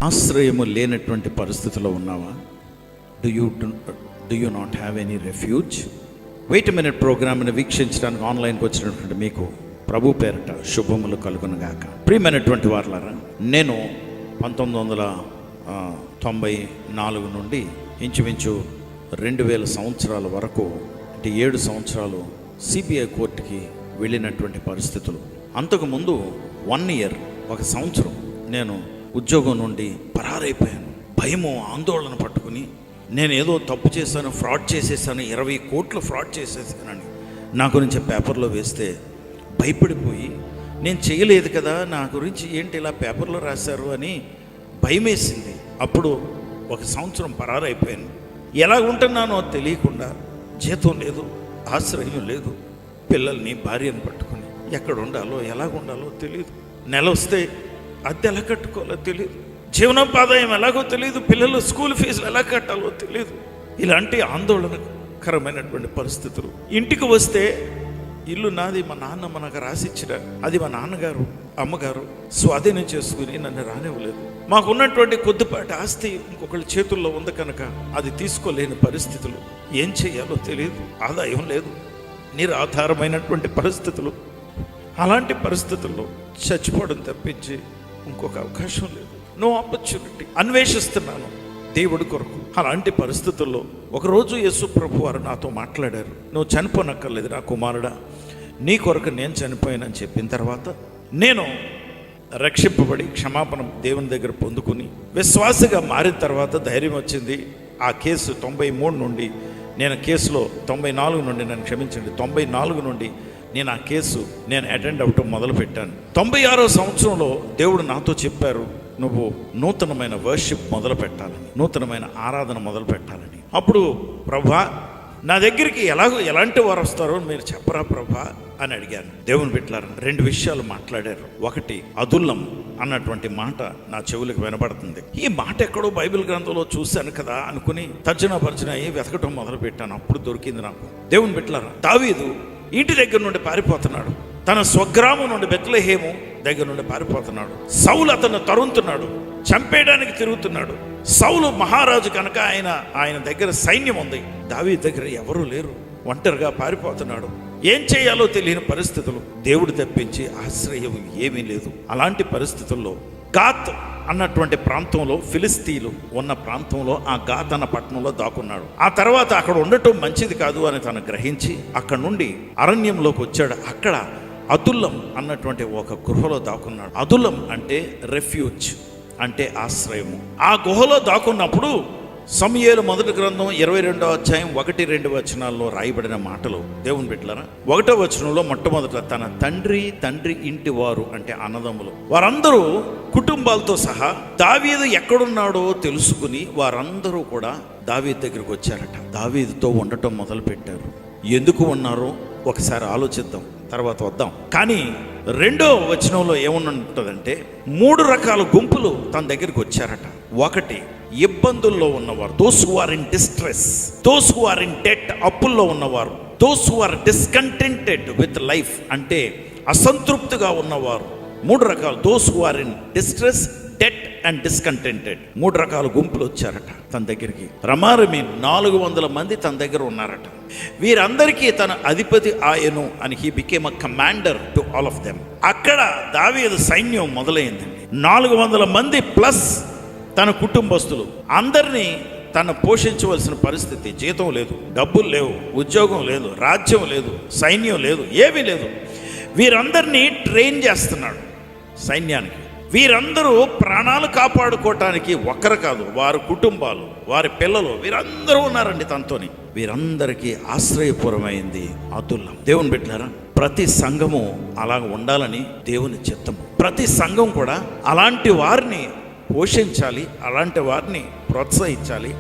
ఆశ్రయము లేనటువంటి పరిస్థితిలో ఉన్నావా? Do you not have any refuge? Wait minute ప్రోగ్రామ్ని వీక్షించడానికి ఆన్లైన్కి వచ్చినటువంటి మీకు ప్రభు పేరట శుభములు కలుగునుగాక. ప్రియమైనటువంటి వారులారా, నేను 1994 నుండి ఇంచుమించు 2000 సంవత్సరాల వరకు, అంటే 7 సంవత్సరాలు సిబిఐ కోర్టుకి వెళ్ళినటువంటి పరిస్థితులు. అంతకుముందు 1 ఇయర్, 1 సంవత్సరం నేను ఉద్యోగం నుండి పరారైపోయాను. భయము, ఆందోళన పట్టుకుని నేను ఏదో తప్పు చేశాను, ఫ్రాడ్ చేసేసాను, 20 కోట్లు ఫ్రాడ్ చేసేసానని నా గురించి పేపర్లో వేస్తే భయపడిపోయి, నేను చేయలేదు కదా, నా గురించి ఏంటి ఇలా పేపర్లో రాశారు అని భయమేసింది. అప్పుడు 1 సంవత్సరం పరారైపోయాను. ఎలా ఉంటున్నానో తెలియకుండా, జీతం లేదు, ఆశ్రయం లేదు, పిల్లల్ని భార్యను పట్టుకుని ఎక్కడ ఉండాలో ఎలాగ ఉండాలో తెలియదు. నెల వస్తే అద్దె ఎలా కట్టుకోవాలో తెలియదు, జీవనోపాదాయం ఎలాగో తెలియదు, పిల్లలు స్కూల్ ఫీజులు ఎలా కట్టాలో తెలియదు. ఇలాంటి ఆందోళనకరమైనటువంటి పరిస్థితులు. ఇంటికి వస్తే ఇల్లు నాది, మా నాన్న మనకు రాసిచ్చిన, అది మా నాన్నగారు అమ్మగారు స్వాధీనం చేసుకుని నన్ను రానివ్వలేదు. మాకున్నటువంటి కొద్దిపాటి ఆస్తి ఇంకొకళ్ళ చేతుల్లో ఉంది కనుక అది తీసుకోలేని పరిస్థితులు. ఏం చేయాలో తెలియదు, ఆదాయం లేదు, నిరాధారమైనటువంటి పరిస్థితులు. అలాంటి పరిస్థితుల్లో చచ్చిపోవడం తప్పించి ఇంకొక అవకాశం లేదు. No opportunity. అన్వేషిస్తున్నాను దేవుడి కొరకు. అలాంటి పరిస్థితుల్లో ఒకరోజు యేసు ప్రభు వారు నాతో మాట్లాడారు. నువ్వు చనిపోనక్కర్లేదు నా కుమారుడా, నీ కొరకు నేను చనిపోయానని చెప్పిన తర్వాత నేను రక్షింపబడి క్షమాపణ దేవుని దగ్గర పొందుకుని విశ్వాసగా మారిన తర్వాత ధైర్యం వచ్చింది. ఆ కేసు 93 నుండి నేను కేసులో 94 నుండి, నన్ను క్షమించండి, 94 నుండి నేను ఆ కేసు అటెండ్ అవ్వటం మొదలుపెట్టాను. 96వ సంవత్సరంలో దేవుడు నాతో చెప్పారు, నువ్వు నూతనమైన వర్షిప్ మొదలు పెట్టాలని, నూతనమైన ఆరాధన మొదలు పెట్టాలని. అప్పుడు ప్రభా, నా దగ్గరికి ఎలాంటి వారు వస్తారో మీరు చెప్పరా ప్రభా అని అడిగాను. దేవుని బిడ్డలారా, 2 విషయాలు మాట్లాడారు. ఒకటి, అదుల్లం అన్నటువంటి మాట నా చెవులకు వినబడుతుంది. ఈ మాట ఎక్కడో బైబిల్ గ్రంథంలో చూశాను కదా అనుకుని తర్జన వెతకటం మొదలు పెట్టాను. అప్పుడు దొరికింది నాకు. దేవుని బిడ్డలారా, దావీదు ఇంటి దగ్గర నుండి పారిపోతున్నాడు. తన స్వగ్రామం నుండి బెత్లెహేము దగ్గర నుండి పారిపోతున్నాడు. సౌలు అతను తరుముతున్నాడు, చంపేయడానికి తిరుగుతున్నాడు. సౌలు మహారాజు కనుక ఆయన దగ్గర సైన్యం ఉంది. దావీదు దగ్గర ఎవరూ లేరు, ఒంటరిగా పారిపోతున్నాడు. ఏం చేయాలో తెలియని పరిస్థితులు. దేవుడు తప్పించి ఆశ్రయం ఏమీ లేదు. అలాంటి పరిస్థితుల్లో గాత్ అన్నటువంటి ప్రాంతంలో, ఫిలిస్తీన్లు ఉన్న ప్రాంతంలో, ఆ గాత్ అన్న పట్టణంలో దాక్కున్నాడు. ఆ తర్వాత అక్కడ ఉండటం మంచిది కాదు అని తను గ్రహించి అక్కడ నుండి అరణ్యంలోకి వచ్చాడు. అక్కడ అదుల్లం అన్నటువంటి ఒక గుహలో దాక్కున్నాడు. అదుల్లం అంటే రెఫ్యూజ్, అంటే ఆశ్రయము. ఆ గుహలో దాక్కున్నప్పుడు సమూయేలు మొదటి గ్రంథం 22వ అధ్యాయం 1-2 వచనాల్లో రాయబడిన మాటలు. దేవుని బిడ్డలారా, 1వ వచనంలో మొట్టమొదట తన తండ్రి ఇంటి వారు, అంటే అన్నదమ్ములు, వారందరూ కుటుంబాలతో సహా దావీదు ఎక్కడున్నాడో తెలుసుకుని వారందరూ కూడా దావీదు దగ్గరికి వచ్చారట. దావీదుతో ఉండటం మొదలు పెట్టారు. ఎందుకు ఉన్నారో ఒకసారి ఆలోచిద్దాం, తర్వాత వద్దాం. కానీ 2వ వచనంలో ఏముంటుందంటే 3 రకాల గుంపులు తన దగ్గరికి వచ్చారట. ఒకటి, ఇబ్బందుల్లో ఉన్నవారు, those who are in distress, those who are in debt, అప్పుల్లో ఉన్నవారు, those who are discontented with life, అంటే అసంతృప్తిగా ఉన్నవారు. 3 రకాలు, those who are in distress, debt and discontented. 3 రకాల గుంపులు వచ్చారట తన దగ్గరికి. రమారమి 400 మంది తన దగ్గర ఉన్నారట. వీరందరికీ తన అధిపతి ఆయను అని he became a commander to all of them. అక్కడ దావీదు సైన్యం మొదలైందండి. 400 మంది ప్లస్ తన కుటుంబస్తులు అందరినీ తను పోషించవలసిన పరిస్థితి. జీతం లేదు, డబ్బులు లేవు, ఉద్యోగం లేదు, రాజ్యం లేదు, సైన్యం లేదు, ఏమీ లేదు. వీరందరినీ ట్రైన్ చేస్తున్నాడు సైన్యానికి. వీరందరూ ప్రాణాలు కాపాడుకోవటానికి ఒక్కరు కాదు, వారి కుటుంబాలు, వారి పిల్లలు, వీరందరూ ఉన్నారండి తనతోని. వీరందరికీ ఆశ్రయపురమైంది అదుల్లం. దేవుని బిడ్డలారా, ప్రతి సంఘము అలా ఉండాలని దేవుని చిత్తము. ప్రతి సంఘం కూడా అలాంటి వారిని పోషించాలి, అలాంటి వారిని ప్రోత్సహించాలి,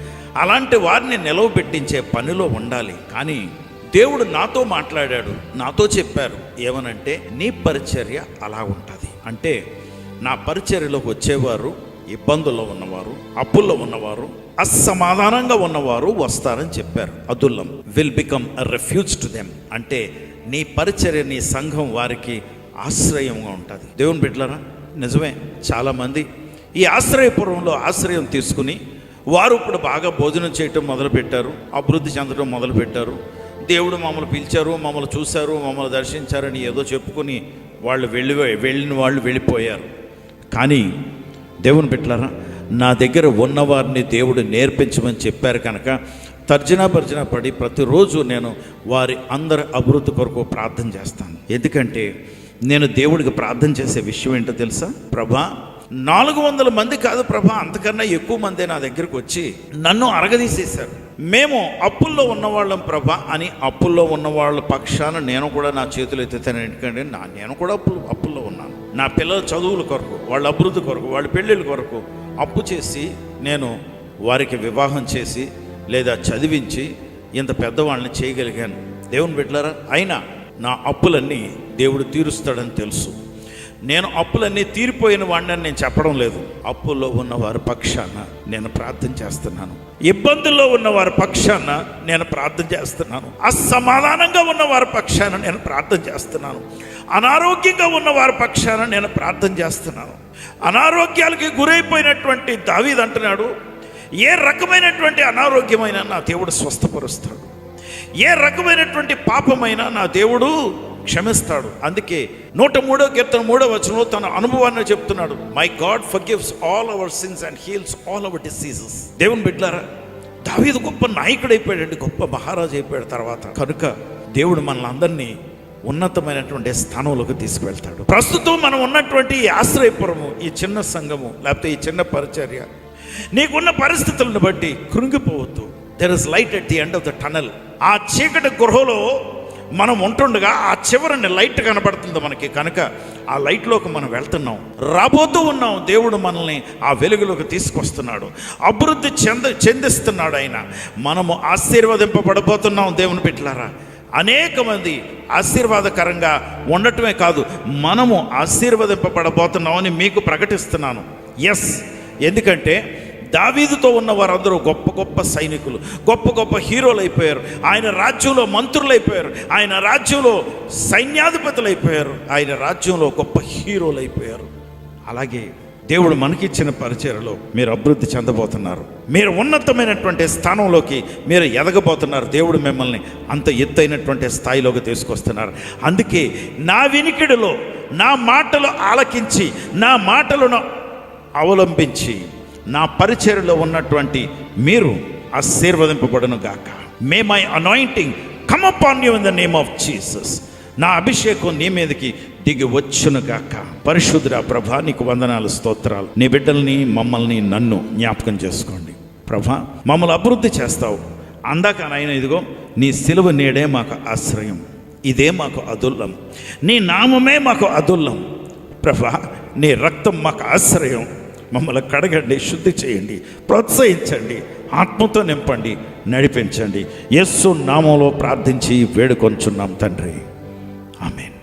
అలాంటి వారిని నిలవబెట్టించే పనిలో ఉండాలి. కానీ దేవుడు నాతో మాట్లాడాడు, నాతో చెప్పారు ఏమనంటే, నీ పరిచర్య అలా ఉంటుంది. అంటే నా పరిచర్యలోకి వచ్చేవారు ఇబ్బందుల్లో ఉన్నవారు, అప్పుల్లో ఉన్నవారు, అసమాధానంగా ఉన్నవారు వస్తారని చెప్పారు. Adullam will become a refuge to them. అంటే నీ పరిచర్య, నీ సంఘం వారికి ఆశ్రయంగా ఉంటుంది. దేవుని బిడ్డలారా, నిజమే, చాలామంది ఈ ఆశ్రయపురంలో ఆశ్రయం తీసుకుని వారు ఇప్పుడు బాగా భోజనం చేయటం మొదలుపెట్టారు, అభివృద్ధి చెందడం మొదలుపెట్టారు. దేవుడు మమ్మల్ని పిలిచారు, మమ్మల్ని చూశారు, మమ్మల్ని దర్శించారని ఏదో చెప్పుకొని వెళ్ళిన వాళ్ళు వెళ్ళిపోయారు. కానీ దేవుని బిడ్డలారా, నా దగ్గర ఉన్నవారిని దేవుడు నేర్పించమని చెప్పారు కనుక తర్జన పడి ప్రతిరోజు నేను వారి అందరి అభివృద్ధి కొరకు ప్రార్థన చేస్తాను. ఎందుకంటే నేను దేవుడికి ప్రార్థన చేసే విషయం ఏంటో తెలుసా? ప్రభా, 400 మంది కాదు ప్రభా, అంతకన్నా ఎక్కువ మంది నా దగ్గరికి వచ్చి నన్ను అరగదీసేశారు. మేము అప్పుల్లో ఉన్నవాళ్ళం ప్రభా అని అప్పుల్లో ఉన్న వాళ్ళ పక్షాన నేను కూడా నా చేతులు ఎత్తుతాను. ఎందుకంటే నేను కూడా అప్పుల్లో ఉన్నాను. నా పిల్లల చదువుల కొరకు, వాళ్ళ అభివృద్ధి కొరకు, వాళ్ళ పెళ్ళిళ్ళ కొరకు అప్పు చేసి నేను వారికి వివాహం చేసి లేదా చదివించి ఇంత పెద్దవాళ్ళని చేయగలిగాను. దేవుని బిడ్డలారా, అయినా నా అప్పులన్నీ దేవుడు తీరుస్తాడని తెలుసు. నేను అప్పులన్నీ తీరిపోయిన వాడిని నేను చెప్పడం లేదు. అప్పుల్లో ఉన్న వారి పక్షాన నేను ప్రార్థన చేస్తున్నాను. ఇబ్బందుల్లో ఉన్న వారి పక్షాన నేను ప్రార్థన చేస్తున్నాను. అసమాధానంగా ఉన్న వారి పక్షాన నేను ప్రార్థన చేస్తున్నాను. అనారోగ్యంగా ఉన్న వారి పక్షాన నేను ప్రార్థన చేస్తున్నాను. అనారోగ్యాలకి గురైపోయినటువంటి దావీదు అంటున్నాడు, ఏ రకమైనటువంటి అనారోగ్యమైనా నా దేవుడు స్వస్థపరుస్తాడు, ఏ రకమైనటువంటి పాపమైనా నా దేవుడు క్షమిస్తాడు. అందుకే 103వ కీర్తన 3వ వచనంలో తన అనుభవాన్ని చెప్తున్నాడు, my God forgives all our sins and heels all our diseases. దేవుని బిడ్డలారా, దావీదు గొప్ప నాయకుడు అయిపోయాడండి, గొప్ప మహారాజు అయిపోయాడు తర్వాత. కనుక దేవుడు మనల్ని అందరినీ ఉన్నతమైనటువంటి స్థానంలోకి తీసుకువెళ్తాడు. ప్రస్తుతం మనం ఉన్నటువంటి ఈ ఆశ్రయపురము, ఈ చిన్న సంఘము, లేకపోతే ఈ చిన్న పరిచర్య, నీకున్న పరిస్థితులను బట్టి కృంగిపోవద్దు. There is light at the end of the tunnel. ఆ చీకటి గృహలో మనం ఉంటుండగా ఆ చివరిని లైట్ కనబడుతుంది మనకి. కనుక ఆ లైట్లోకి మనం వెళ్తున్నాం, రాబోతూ ఉన్నాం. దేవుడు మనల్ని ఆ వెలుగులోకి తీసుకొస్తున్నాడు, అభివృద్ధి చెందిస్తున్నాడు ఆయన. మనము ఆశీర్వదింపబడబోతున్నాం. దేవుని బిడ్డలారా, అనేక మంది ఆశీర్వాదకరంగా ఉండటమే కాదు, మనము ఆశీర్వదింపబడబోతున్నామని మీకు ప్రకటిస్తున్నాను. ఎస్, ఎందుకంటే దావీదుతో ఉన్న వారందరూ గొప్ప గొప్ప సైనికులు, గొప్ప గొప్ప హీరోలు అయిపోయారు. ఆయన రాజ్యంలో మంత్రులు అయిపోయారు, ఆయన రాజ్యంలో సైన్యాధిపతులు అయిపోయారు, ఆయన రాజ్యంలో గొప్ప హీరోలు అయిపోయారు. అలాగే దేవుడు మనకిచ్చిన పరిచర్యలో మీరు అభివృద్ధి చెందబోతున్నారు. మీరు ఉన్నతమైనటువంటి స్థానంలోకి మీరు ఎదగబోతున్నారు. దేవుడు మిమ్మల్ని అంత ఎత్తైనటువంటి స్థాయిలోకి తీసుకొస్తున్నారు. అందుకే నా వినికిడిలో నా మాటలు ఆలకించి, నా మాటలను అవలంబించి, నా పరిచర్యలో ఉన్నటువంటి మీరు ఆశీర్వదింపబడును గాక. May my anointing come upon you in the name of Jesus. నా అభిషేకం నీ మీదకి దిగి వచ్చును గాక. పరిశుద్ధుడా ప్రభా, నీకు వందనాలు, స్తోత్రాలు. నీ బిడ్డల్ని, మమ్మల్ని, నన్ను జ్ఞాపకం చేసుకోండి ప్రభా. మమ్మల్ని అభివృద్ధి చేస్తావు. అందాక నాయన, ఇదిగో నీ సిలువ నీడే మాకు ఆశ్రయం, ఇదే మాకు అదుల్లం, నీ నామమే మాకు అదుల్లం ప్రభా. నీ రక్తం మాకు ఆశ్రయం. మమ్మల్ని కడగండి, శుద్ధి చేయండి, ప్రోత్సహించండి, ఆత్మతో నింపండి, నడిపించండి. యేసు నామంలో ప్రార్థించి వేడుకొంచున్నాం తండ్రి, ఆమేన్.